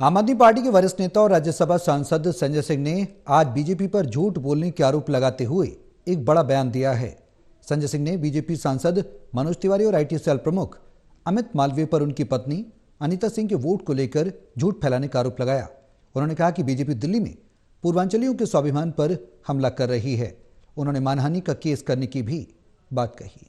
आम आदमी पार्टी के वरिष्ठ नेता और राज्यसभा सांसद संजय सिंह ने आज बीजेपी पर झूठ बोलने के आरोप लगाते हुए एक बड़ा बयान दिया है। संजय सिंह ने बीजेपी सांसद मनोज तिवारी और आईटी सेल प्रमुख अमित मालवीय पर उनकी पत्नी अनीता सिंह के वोट को लेकर झूठ फैलाने का आरोप लगाया। उन्होंने कहा कि बीजेपी दिल्ली में पूर्वांचलियों के स्वाभिमान पर हमला कर रही है। उन्होंने मानहानि का केस करने की भी बात कही।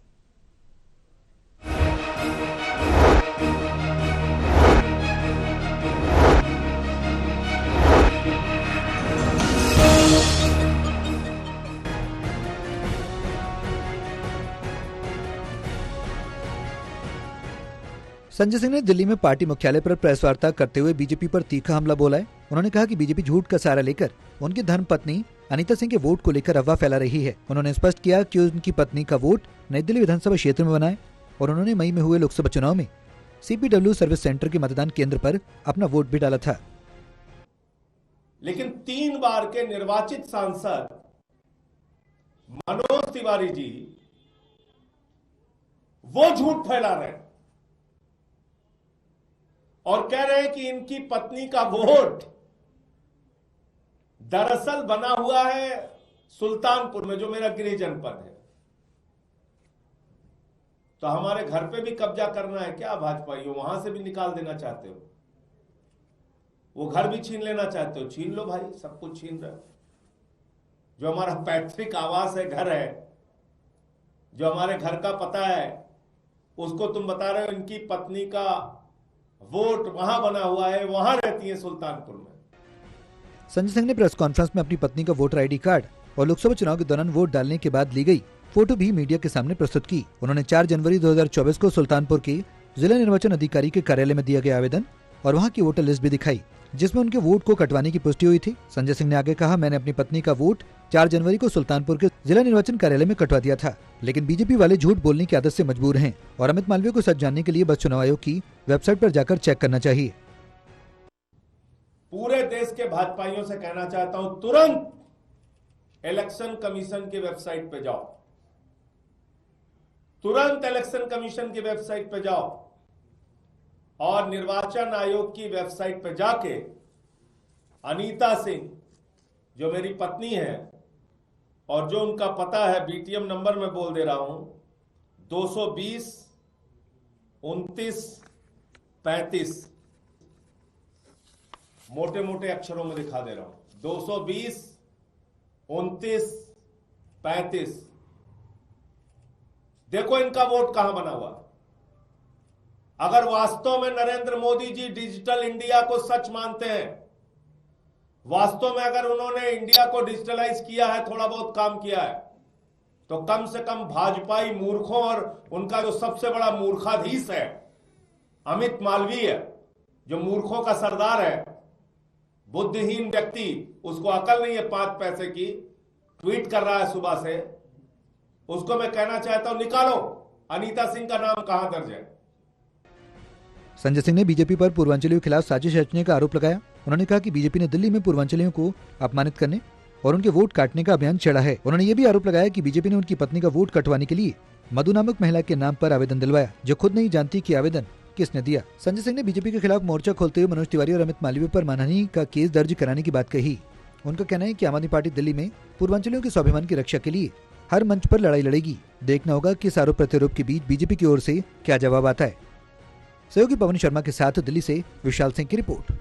संजय सिंह ने दिल्ली में पार्टी मुख्यालय पर प्रेस वार्ता करते हुए बीजेपी पर तीखा हमला बोला है। उन्होंने कहा कि बीजेपी झूठ का सहारा लेकर उनकी धर्मपत्नी अनीता सिंह के वोट को लेकर अफवाह फैला रही है। उन्होंने स्पष्ट किया कि उनकी पत्नी का वोट नई दिल्ली विधानसभा क्षेत्र में बना है और उन्होंने मई में हुए लोकसभा चुनाव में CPW सर्विस सेंटर के मतदान केंद्र पर अपना वोट भी डाला था। लेकिन 3 बार के निर्वाचित सांसद मनोज तिवारी जी वो झूठ फैला रहे हैं और कह रहे हैं कि इनकी पत्नी का वोट दरअसल बना हुआ है सुल्तानपुर में, जो मेरा गृह जनपद है। तो हमारे घर पे भी कब्जा करना है क्या भाजपाइयों? वहां से भी निकाल देना चाहते हो? वो घर भी छीन लेना चाहते हो? छीन लो भाई, सब कुछ छीन रहे हो। जो हमारा पैतृक आवास है, घर है, जो हमारे घर का पता है, उसको तुम बता रहे हो इनकी पत्नी का वोट वहां बना हुआ है, वहां रहती है सुल्तानपुर में। संजय सिंह ने प्रेस कॉन्फ्रेंस में अपनी पत्नी का वोटर ID कार्ड और लोकसभा चुनाव के दौरान वोट डालने के बाद ली गई फोटो भी मीडिया के सामने प्रस्तुत की। उन्होंने 4 जनवरी 2024 को सुल्तानपुर के जिला निर्वाचन अधिकारी के कार्यालय में दिया गया आवेदन और वहां की वोटर लिस्ट भी दिखाई, जिसमें उनके वोट को कटवाने की पुष्टि हुई थी। संजय सिंह ने आगे कहा, मैंने अपनी पत्नी का वोट 4 जनवरी को सुल्तानपुर के जिला निर्वाचन कार्यालय में कटवा दिया था, लेकिन बीजेपी वाले झूठ बोलने की आदत से मजबूर हैं और अमित मालवीय को सच जानने के लिए बस चुनाव आयोग की वेबसाइट पर जाकर चेक करना चाहिए। पूरे देश के भाजपाइयों से कहना चाहता हूं, तुरंत इलेक्शन कमीशन की वेबसाइट पे जाओ, तुरंत इलेक्शन कमीशन की वेबसाइट पे जाओ और निर्वाचन आयोग की वेबसाइट पे जाके अनीता सिंह, जो मेरी पत्नी है और जो उनका पता है, BTM नंबर मैं बोल दे रहा हूं, 220 29 35, मोटे मोटे अक्षरों में दिखा दे रहा हूं, 220 29 35। देखो इनका वोट कहां बना हुआ। अगर वास्तव में नरेंद्र मोदी जी डिजिटल इंडिया को सच मानते हैं, वास्तव में अगर उन्होंने इंडिया को डिजिटलाइज किया है, थोड़ा बहुत काम किया है, तो कम से कम भाजपाई मूर्खों और उनका जो सबसे बड़ा मूर्खाधीश है अमित मालवीय, जो मूर्खों का सरदार है, बुद्धिहीन व्यक्ति, उसको अकल नहीं है 5 पैसे की, ट्वीट कर रहा है सुबह से, उसको मैं कहना चाहता हूं, निकालो अनीता सिंह का नाम कहां दर्ज है। संजय सिंह ने बीजेपी पर पूर्वांचलियों के खिलाफ साजिश रचने का आरोप लगाया। उन्होंने कहा कि बीजेपी ने दिल्ली में पूर्वांचलियों को अपमानित करने और उनके वोट काटने का अभियान छेड़ा है। उन्होंने ये भी आरोप लगाया कि बीजेपी ने उनकी पत्नी का वोट कटवाने के लिए मधु नामक महिला के नाम पर आवेदन दिलवाया, जो खुद नहीं जानती कि आवेदन किसने दिया। संजय सिंह ने बीजेपी के खिलाफ मोर्चा खोलते हुए मनोज तिवारी और अमित मालवीय पर मानहानि का केस दर्ज कराने की बात कही। उनका कहना है कि आम आदमी पार्टी दिल्ली में पूर्वांचलियों के स्वाभिमान की रक्षा के लिए हर मंच पर लड़ाई लड़ेगी। देखना होगा कि इस आरोप प्रत्यारोप के बीच बीजेपी की ओर से क्या जवाब आता है। सहयोगी पवन शर्मा के साथ दिल्ली से विशाल सिंह की रिपोर्ट।